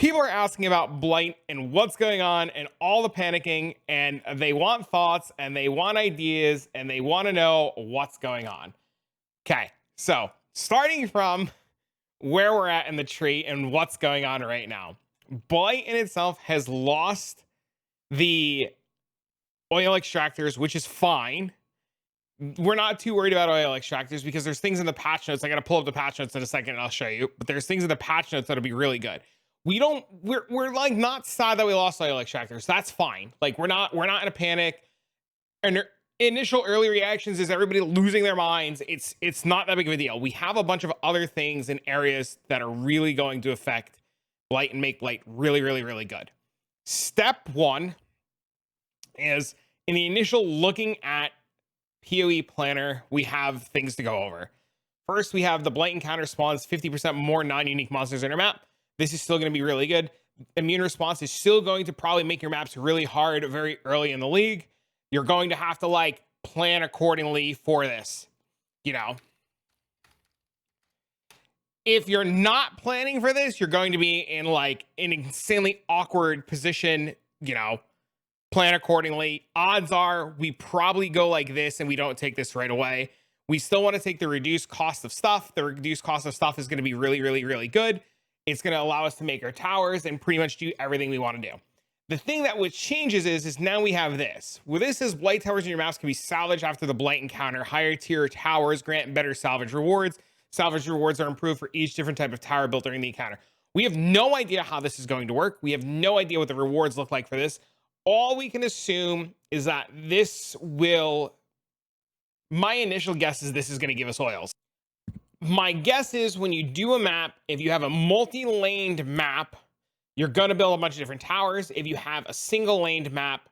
People are asking about Blight and what's going on and all the panicking, and they want thoughts and they want ideas and they want to know what's going on. Okay, so starting from where we're at in the tree and what's going on right now, Blight in itself has lost the oil extractors, which is fine. We're not too worried about oil extractors because there's things in the patch notes. I got to pull up the patch notes in a second and I'll show you, but there's things in the patch notes that'll be really good. We're like not sad that we lost oil extractors. That's fine. Like we're not in a panic. And initial early reactions is everybody losing their minds. It's not that big of a deal. We have a bunch of other things in areas that are really going to affect Blight and make Blight really, really, really good. Step one is in the initial looking at POE planner, we have things to go over. First, we have the Blight encounter spawns 50% more non-unique monsters in our map. This is still going to be really good. Immune response is still going to probably make your maps really hard very early in the league. You're going to have to like plan accordingly for this, you know. If you're not planning for this, you're going to be in like an insanely awkward position, you know. Plan accordingly. Odds are we probably go like this and we don't take this right away. We still want to take the reduced cost of stuff. The reduced cost of stuff is going to be really, really, really good. It's going to allow us to make our towers and pretty much do everything we want to do. The thing that which changes is now we have this. Where this is Blight towers in your maps can be salvaged after the Blight encounter. Higher tier towers grant better salvage rewards. Salvage rewards are improved for each different type of tower built during the encounter. We have no idea how this is going to work. We have no idea what the rewards look like for this. All we can assume is that this will, my initial guess is this is going to give us oils. My guess is when you do a map, if you have a multi-laned map, you're going to build a bunch of different towers. If you have a single laned map,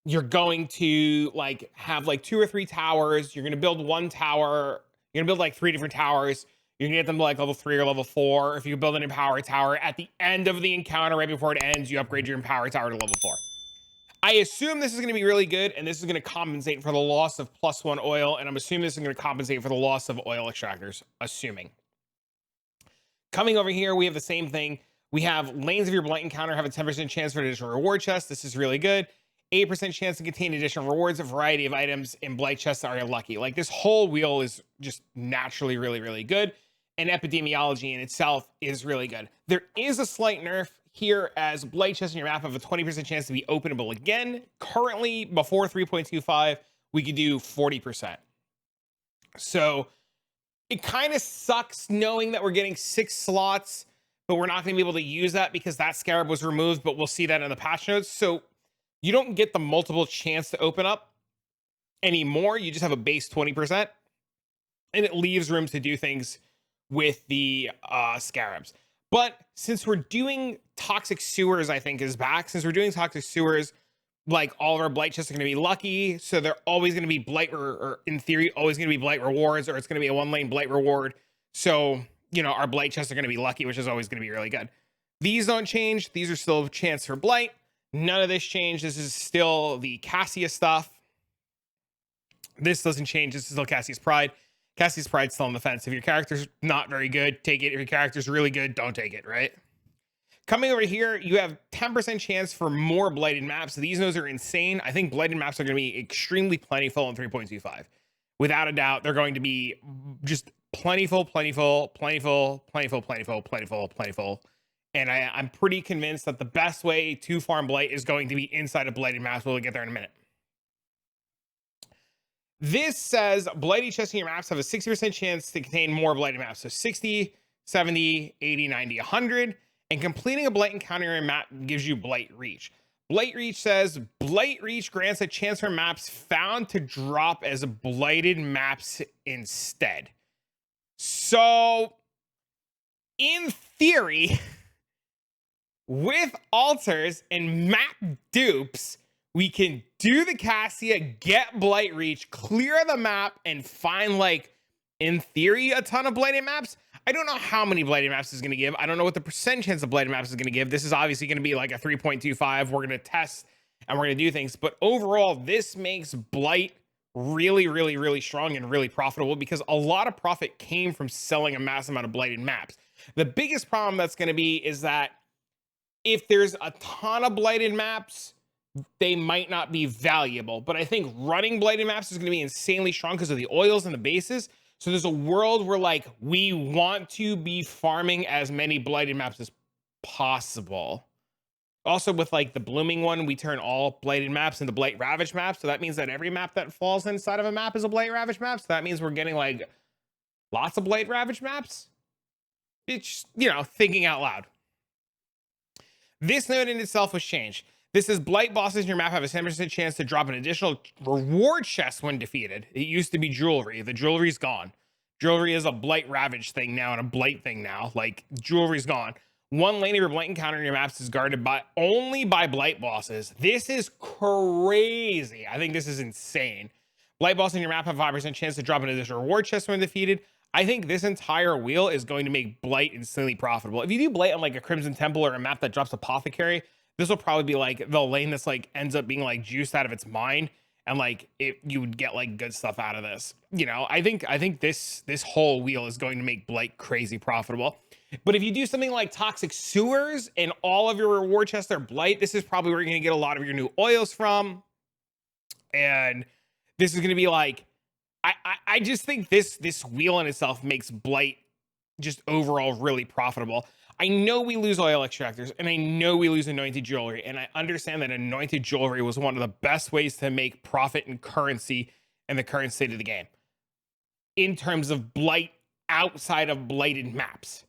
you're going to like have like 2 or 3 towers. You're going to build one tower. You're going to build like 3 different towers. You're going to get them to like level 3 or level 4. If you build an Empower Tower, at the end of the encounter, right before it ends, you upgrade your Empower Tower to level 4. I assume this is going to be really good, and this is going to compensate for the loss of +1 oil, and I'm assuming this is going to compensate for the loss of oil extractors, assuming. Coming over here, we have the same thing. We have lanes of your Blight encounter have a 10% chance for an additional reward chest. This is really good. 8% chance to contain additional rewards. A variety of items in Blight chests are lucky. Like this whole wheel is just naturally really, really good. And epidemiology in itself is really good. There is a slight nerf here as Blight chests in your map have a 20% chance to be openable again. Currently, before 3.25, we could do 40%. So it kind of sucks knowing that we're getting 6 slots, but we're not going to be able to use that because that Scarab was removed, but we'll see that in the patch notes. So you don't get the multiple chance to open up anymore. You just have a base 20%, and it leaves room to do things with the Scarabs. But since we're doing Toxic Sewers, I think is back. Since we're doing Toxic Sewers, like all of our Blight chests are going to be lucky. So they're always going to be Blight, or in theory, always going to be Blight rewards, or it's going to be a 1-lane Blight reward. So, you know, our Blight chests are going to be lucky, which is always going to be really good. These don't change. These are still a chance for Blight. None of this changed. This is still the Cassia stuff. This doesn't change. This is still Cassia's Pride. Cassie's Pride's still on the fence. If your character's not very good, take it. If your character's really good, don't take it, right? Coming over here, you have 10% chance for more Blighted maps. These nodes are insane. I think Blighted maps are going to be extremely plentiful in 3.25. Without a doubt, they're going to be just plentiful. And I'm pretty convinced that the best way to farm Blight is going to be inside of Blighted maps. We'll get there in a minute. This says Blighty chests in your maps have a 60% chance to contain more Blighted maps. So 60, 70, 80, 90, 100. And completing a Blight encounter in your map gives you Blight Reach. Blight Reach says Blight Reach grants a chance for maps found to drop as Blighted maps instead. So, in theory, with alters and map dupes, we can do the Cassia, get Blight Reach, clear the map, and find, like, in theory, a ton of Blighted maps. I don't know how many Blighted maps is going to give. I don't know what the percent chance of Blighted maps is going to give. This is obviously going to be like a 3.25. We're going to test and we're going to do things. But overall, this makes Blight really, really, really strong and really profitable because a lot of profit came from selling a massive amount of Blighted maps. The biggest problem that's going to be is that if there's a ton of blighted maps, they might not be valuable. But I think running blighted maps is going to be insanely strong because of the oils and the bases. So there's a world where like we want to be farming as many blighted maps as possible. Also with like the blooming one, we turn all blighted maps into blight ravaged maps. So that means that every map that falls inside of a map is a blight ravaged map. So that means we're getting like lots of blight ravaged maps. It's, you know, thinking out loud. This node in itself was changed. This is blight bosses in your map have a 7% chance to drop an additional reward chest when defeated. It used to be jewelry. The jewelry's gone. Jewelry is a blight ravage thing now and a blight thing now. Like jewelry's gone. One lane of your blight encounter in your maps is guarded by only by blight bosses. This is crazy. I think this is insane. Blight bosses in your map have a 5% chance to drop an additional reward chest when defeated. I think this entire wheel is going to make Blight instantly profitable. If you do Blight on like a Crimson Temple or a map that drops Apothecary, this will probably be like the lane that's like ends up being like juiced out of its mind, and like you would get like good stuff out of this. You know, I think this whole wheel is going to make Blight crazy profitable. But if you do something like Toxic Sewers and all of your reward chests are Blight, this is probably where you're going to get a lot of your new oils from. And this is going to be like, I just think this wheel in itself makes Blight just overall really profitable. I know we lose oil extractors, and I know we lose anointed jewelry, and I understand that anointed jewelry was one of the best ways to make profit and currency in the current state of the game in terms of Blight outside of blighted maps.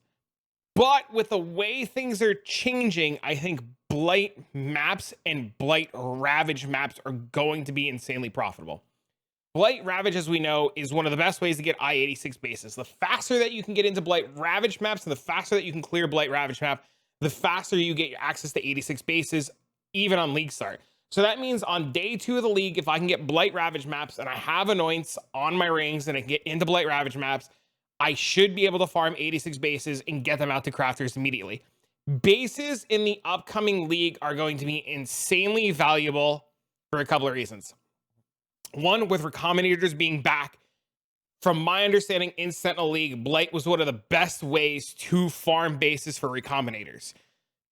But with the way things are changing, I think Blight maps and Blight Ravage maps are going to be insanely profitable. Blight Ravage, as we know, is one of the best ways to get I-86 bases. The faster that you can get into Blight Ravage maps and the faster that you can clear Blight Ravage map, the faster you get access to 86 bases, even on league start. So that means on day 2 of the league, if I can get Blight Ravage maps and I have anoints on my rings and I can get into Blight Ravage maps, I should be able to farm 86 bases and get them out to crafters immediately. Bases in the upcoming league are going to be insanely valuable for a couple of reasons. One, with Recombinators being back, from my understanding in Sentinel League, Blight was one of the best ways to farm bases for Recombinators.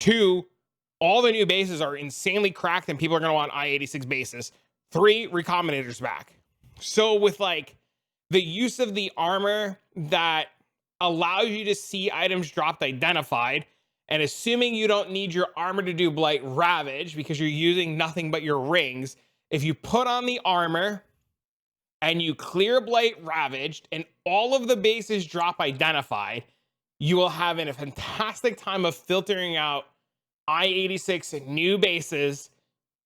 2, all the new bases are insanely cracked and people are going to want I-86 bases. 3, Recombinators back. So with like the use of the armor that allows you to see items dropped identified, and assuming you don't need your armor to do Blight Ravage because you're using nothing but your rings, if you put on the armor and you clear Blight Ravaged and all of the bases drop identified, you will have a fantastic time of filtering out I-86 new bases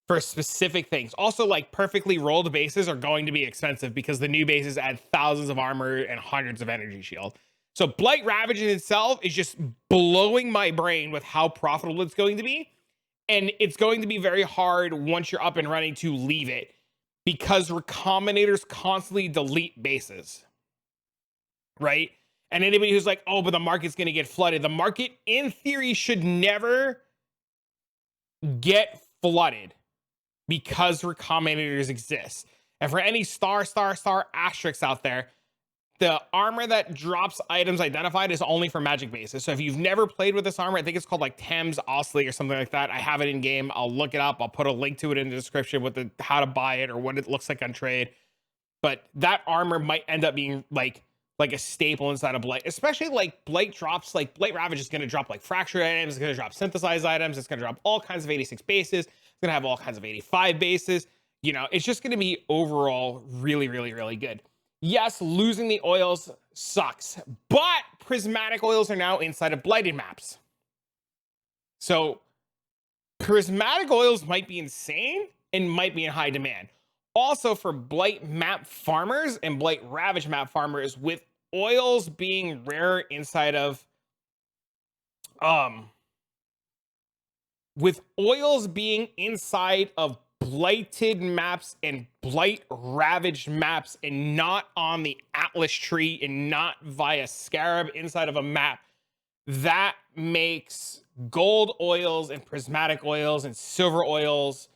for specific things. Also, like perfectly rolled bases are going to be expensive because the new bases add thousands of armor and hundreds of energy shield. So Blight Ravage in itself is just blowing my brain with how profitable it's going to be. And it's going to be very hard once you're up and running to leave it because Recombinators constantly delete bases, right? And anybody who's like, oh, but the market's going to get flooded. The market, in theory, should never get flooded because Recombinators exist. And for any star asterisks out there, the armor that drops items identified is only for magic bases. So if you've never played with this armor, I think it's called like Thames Osley or something like that. I have it in game. I'll look it up. I'll put a link to it in the description with the how to buy it or what it looks like on trade. But that armor might end up being like a staple inside of Blight, especially like Blight drops, like Blight Ravage is going to drop like fractured items. It's going to drop synthesized items. It's going to drop all kinds of 86 bases. It's going to have all kinds of 85 bases. You know, it's just going to be overall really, really, really good. Yes, losing the oils sucks, but prismatic oils are now inside of blighted maps. So prismatic oils might be insane and might be in high demand. Also for Blight map farmers and Blight Ravage map farmers, with oils being rare inside of blighted maps and blight ravaged maps and not on the Atlas tree and not via Scarab inside of a map, that makes gold oils and prismatic oils and silver oils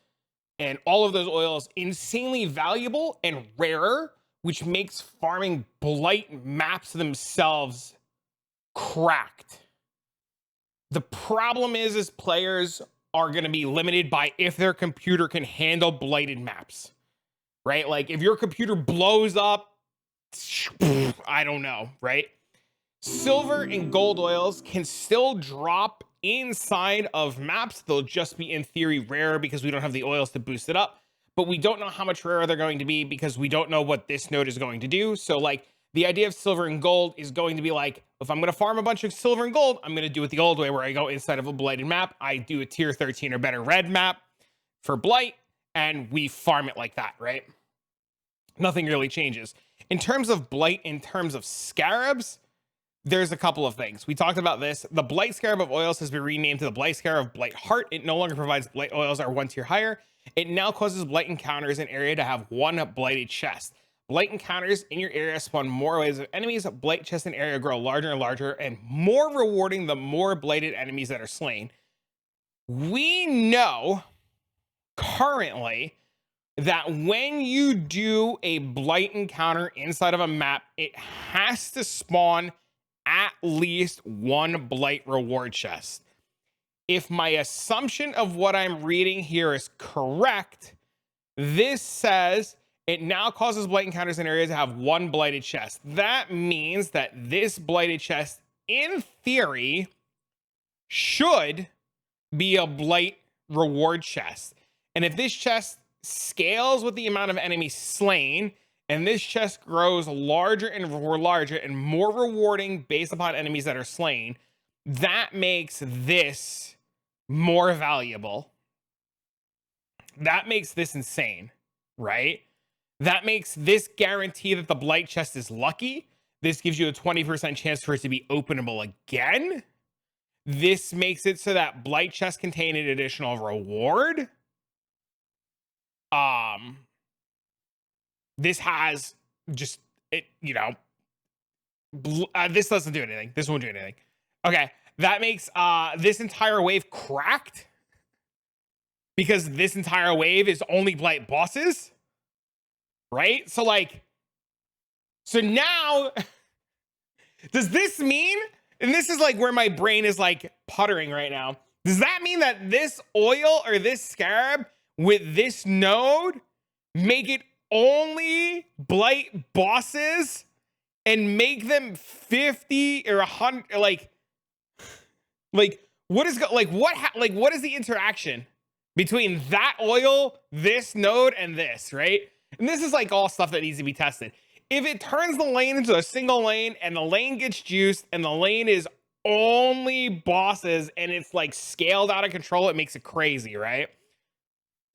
and all of those oils insanely valuable and rarer, which makes farming blight maps themselves cracked. The problem is players are going to be limited by if their computer can handle blighted maps, right? Like if your computer blows up, I don't know, right? Silver and gold oils can still drop inside of maps. They'll just be in theory rare because we don't have the oils to boost it up, but we don't know how much rarer they're going to be because we don't know what this node is going to do. So like the idea of silver and gold is going to be like, if I'm going to farm a bunch of silver and gold, I'm going to do it the old way where I go inside of a blighted map. I do a tier 13 or better red map for blight and we farm it like that, right? Nothing really changes. In terms of blight, in terms of scarabs, there's a couple of things. We talked about this. The Blight Scarab of Oils has been renamed to the Blight Scarab of Blight Heart. It no longer provides Blight Oils are one tier higher. It now causes Blight encounters in area to have one blighted chest. Blight encounters in your area spawn more waves of enemies. Blight chests in area grow larger and larger and more rewarding the more blighted enemies that are slain. We know currently that when you do a Blight encounter inside of a map, it has to spawn at least one Blight reward chest. If my assumption of what I'm reading here is correct, this says it now causes Blight encounters in areas to have one blighted chest. That means that this blighted chest, in theory, should be a Blight reward chest. And if this chest scales with the amount of enemies slain, and this chest grows larger and more rewarding based upon enemies that are slain, that makes this more valuable. That makes this insane, right? That makes this guarantee that the Blight chest is lucky. This gives you a 20% chance for it to be openable again. This makes it so that Blight chests contain an additional reward. This has just it, you know, this doesn't do anything. This won't do anything. Okay, that makes this entire wave cracked because this entire wave is only Blight bosses, right? So like, so now does this mean, and this is like where my brain is like puttering right now, does that mean that this oil or this scarab with this node make it only Blight bosses and make them 50 or 100? Like what is what is the interaction between that oil, this node, and this, right? And this is like all stuff that needs to be tested. If it turns the lane into a single lane and the lane gets juiced and the lane is only bosses and it's like scaled out of control, it makes it crazy, right?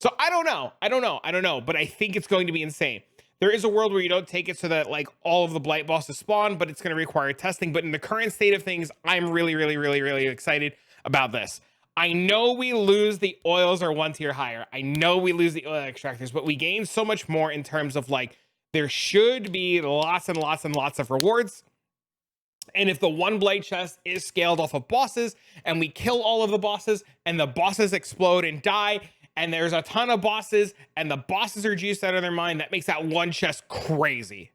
So I don't know, but I think it's going to be insane. There is a world where you don't take it so that like all of the Blight bosses spawn, but it's going to require testing. But in the current state of things, I'm really excited about this. I know we lose the oils are one tier higher. I know we lose the oil extractors, but we gain so much more in terms of like, there should be lots and lots of rewards. And if the one Blight chest is scaled off of bosses and we kill all of the bosses and the bosses explode and die, and there's a ton of bosses and the bosses are juiced out of their mind, that makes that one chest crazy.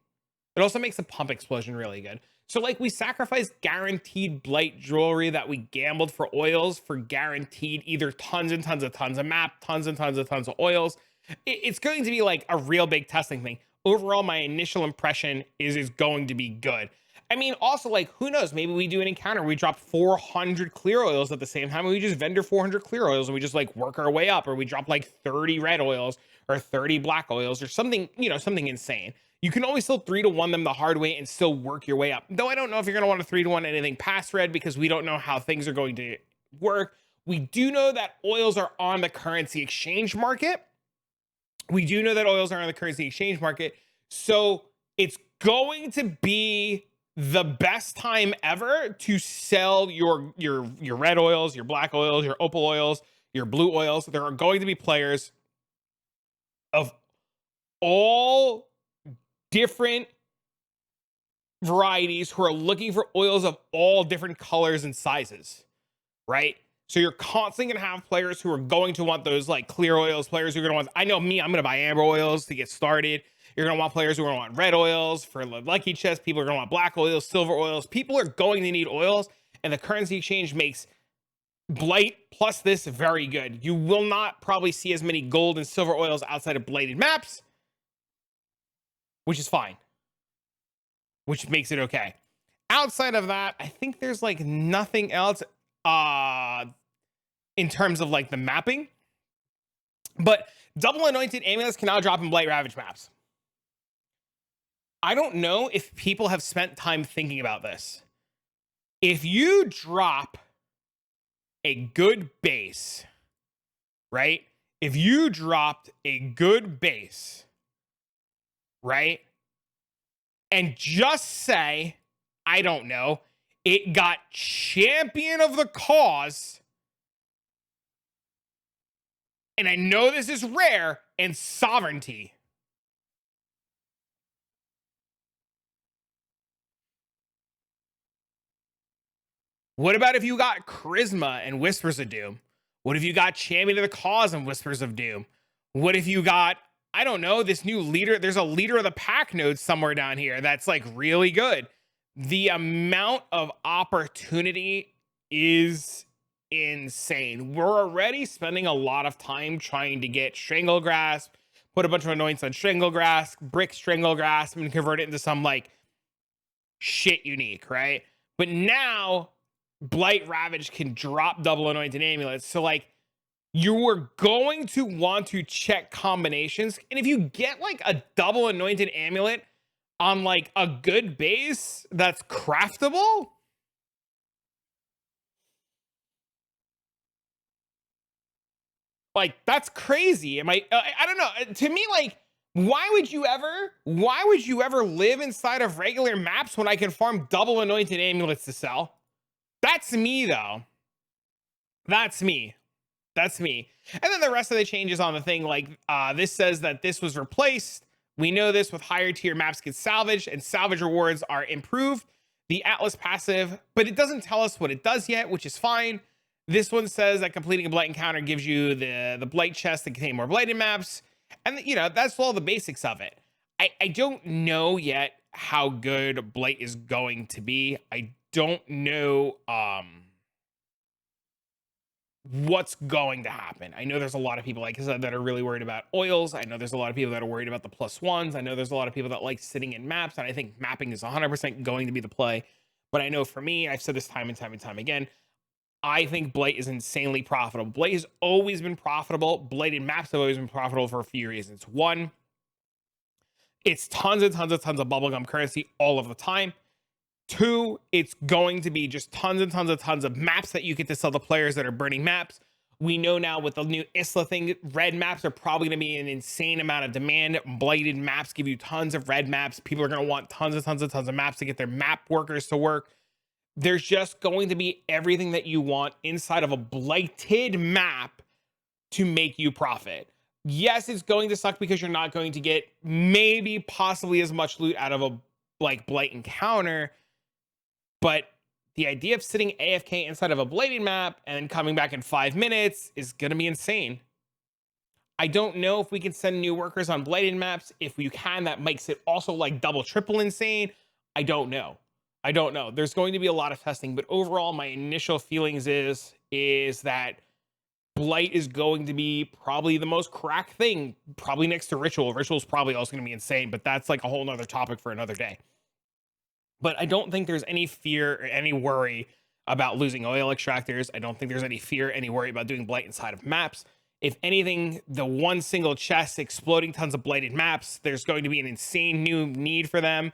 It also makes the pump explosion really good. So like we sacrificed guaranteed Blight jewelry that we gambled for oils for guaranteed either tons and tons of map, tons and tons of oils. It's going to be like a real big testing thing. Overall, my initial impression is going to be good. I mean, also, like, who knows? Maybe we do an encounter. We drop 400 clear oils at the same time. And we just vendor 400 clear oils and we just like work our way up, or we drop like 30 red oils or 30 black oils or something, you know, something insane. You can always still 3-to-1 them the hard way and still work your way up. Though I don't know if you're going to want to 3-to-1 anything past red because we don't know how things are going to work. We do know that oils are on the currency exchange market. So it's going to be the best time ever to sell your red oils, your black oils, your opal oils, your blue oils. There are going to be players of all different varieties who are looking for oils of all different colors and sizes, right? So you're constantly going to have players who are going to want those like clear oils, players who are going to want, I know me, I'm going to buy amber oils to get started. You're going to want players who are going to want red oils for lucky chest. People are going to want black oils, silver oils. People are going to need oils, and the currency exchange makes Blight plus this, very good. You will not probably see as many gold and silver oils outside of blighted maps, which is fine, which makes it okay. Outside of that, I think there's like nothing else in terms of like the mapping. But double anointed amulets can now drop in Blight Ravage maps. I don't know if people have spent time thinking about this. If you drop a good base, right? If you dropped a good base, right? And just say, I don't know, it got champion of the cause. And I know this is rare, and sovereignty. What about if you got Charisma and Whispers of Doom? What if you got Champion of the Cause and Whispers of Doom? What if you got, I don't know, this new leader? There's a leader of the pack node somewhere down here that's like really good. The amount of opportunity is insane. We're already spending a lot of time trying to get Strangle Grasp, put a bunch of anoints on Strangle Grasp, brick Strangle Grasp, and convert it into some like shit unique, right? But now Blight Ravage can drop double anointed amulets. So like you are going to want to check combinations. And if you get like a double anointed amulet on like a good base that's craftable, like that's crazy. I don't know. To me, like, why would you ever live inside of regular maps when I can farm double anointed amulets to sell? That's me, though. That's me. That's me. And then the rest of the changes on the thing, like this says that this was replaced. We know this with higher tier maps get salvaged, and salvage rewards are improved. The Atlas passive, but it doesn't tell us what it does yet, which is fine. This one says that completing a Blight encounter gives you the Blight chest that contain more Blighted maps. And, you know, that's all the basics of it. I don't know yet how good Blight is going to be. I don't know what's going to happen. I know there's a lot of people, like I said, that are really worried about oils. I know there's a lot of people that are worried about the +1s. I know there's a lot of people that like sitting in maps, and I think mapping is 100% going to be the play. But I know for me, I've said this time and time and time again, I think Blight is insanely profitable. Blight has always been profitable. Blighted maps have always been profitable for a few reasons. One, it's tons and tons and tons of bubblegum currency all of the time. Two, it's going to be just tons and tons and tons of maps that you get to sell to players that are burning maps. We know now with the new Isla thing, red maps are probably going to be an insane amount of demand. Blighted maps give you tons of red maps. People are going to want tons and tons and tons of maps to get their map workers to work. There's just going to be everything that you want inside of a blighted map to make you profit. Yes, it's going to suck because you're not going to get maybe possibly as much loot out of a like blight encounter, but the idea of sitting AFK inside of a blighted map and then coming back in 5 minutes is going to be insane. I don't know if we can send new workers on blighted maps. If we can, that makes it also like double, triple insane. I don't know. There's going to be a lot of testing, but overall, my initial feelings is that Blight is going to be probably the most cracked thing, probably next to Ritual. Ritual's probably also going to be insane, but that's like a whole nother topic for another day. But I don't think there's any fear or any worry about losing oil extractors. I don't think there's any fear, any worry about doing Blight inside of maps. If anything, the one single chest exploding tons of blighted maps, there's going to be an insane new need for them.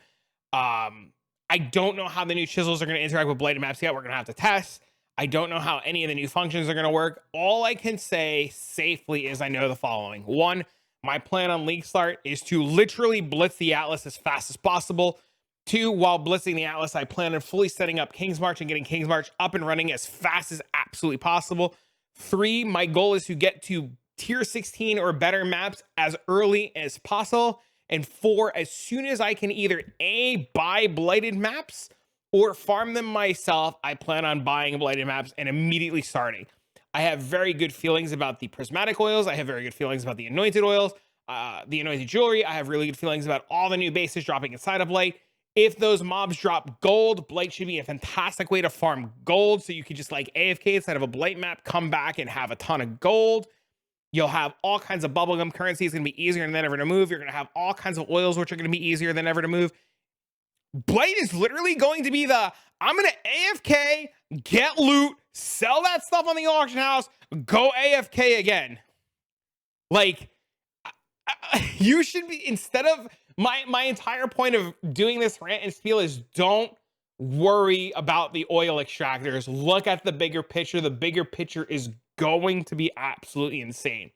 I don't know how the new chisels are going to interact with blighted maps yet. We're going to have to test. I don't know how any of the new functions are going to work. All I can say safely is I know the following. One, my plan on League Start is to literally blitz the Atlas as fast as possible. Two, while blitzing the Atlas, I plan on fully setting up King's March and getting King's March up and running as fast as absolutely possible. Three, my goal is to get to tier 16 or better maps as early as possible. And four, as soon as I can either A, buy blighted maps or farm them myself, I plan on buying blighted maps and immediately starting. I have very good feelings about the prismatic oils. I have very good feelings about the anointed oils, the anointed jewelry. I have really good feelings about all the new bases dropping inside of Blight. If those mobs drop gold, Blight should be a fantastic way to farm gold. So you could just like AFK instead of a Blight map, come back and have a ton of gold. You'll have all kinds of bubblegum currency. It's going to be easier than ever to move. You're going to have all kinds of oils, which are going to be easier than ever to move. Blight is literally going to be the, I'm going to AFK, get loot, sell that stuff on the auction house, go AFK again. Like, you should be, instead of, my entire point of doing this rant and spiel is don't worry about the oil extractors. Look at the bigger picture. The bigger picture is going to be absolutely insane.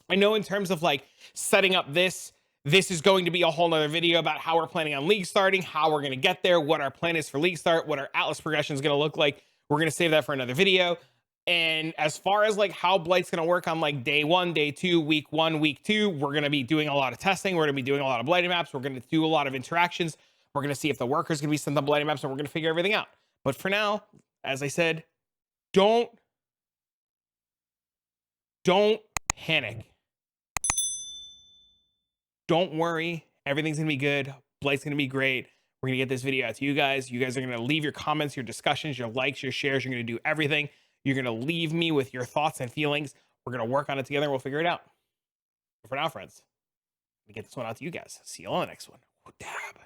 I know in terms of like setting up this is going to be a whole nother video about how we're planning on league starting, how we're going to get there, what our plan is for league start, what our Atlas progression is going to look like. We're going to save that for another video. And as far as like how Blight's going to work on like day 1, day 2, week 1, week 2, we're going to be doing a lot of testing. We're going to be doing a lot of Blighted maps. We're going to do a lot of interactions. We're going to see if the workers going to be sent on Blighted maps, and we're going to figure everything out. But for now, as I said, don't panic. Don't worry. Everything's going to be good. Blight's going to be great. We're going to get this video out to you guys. You guys are going to leave your comments, your discussions, your likes, your shares. You're going to do everything. You're going to leave me with your thoughts and feelings. We're going to work on it together and we'll figure it out. But for now, friends, let me get this one out to you guys. See you on the next one. Dab.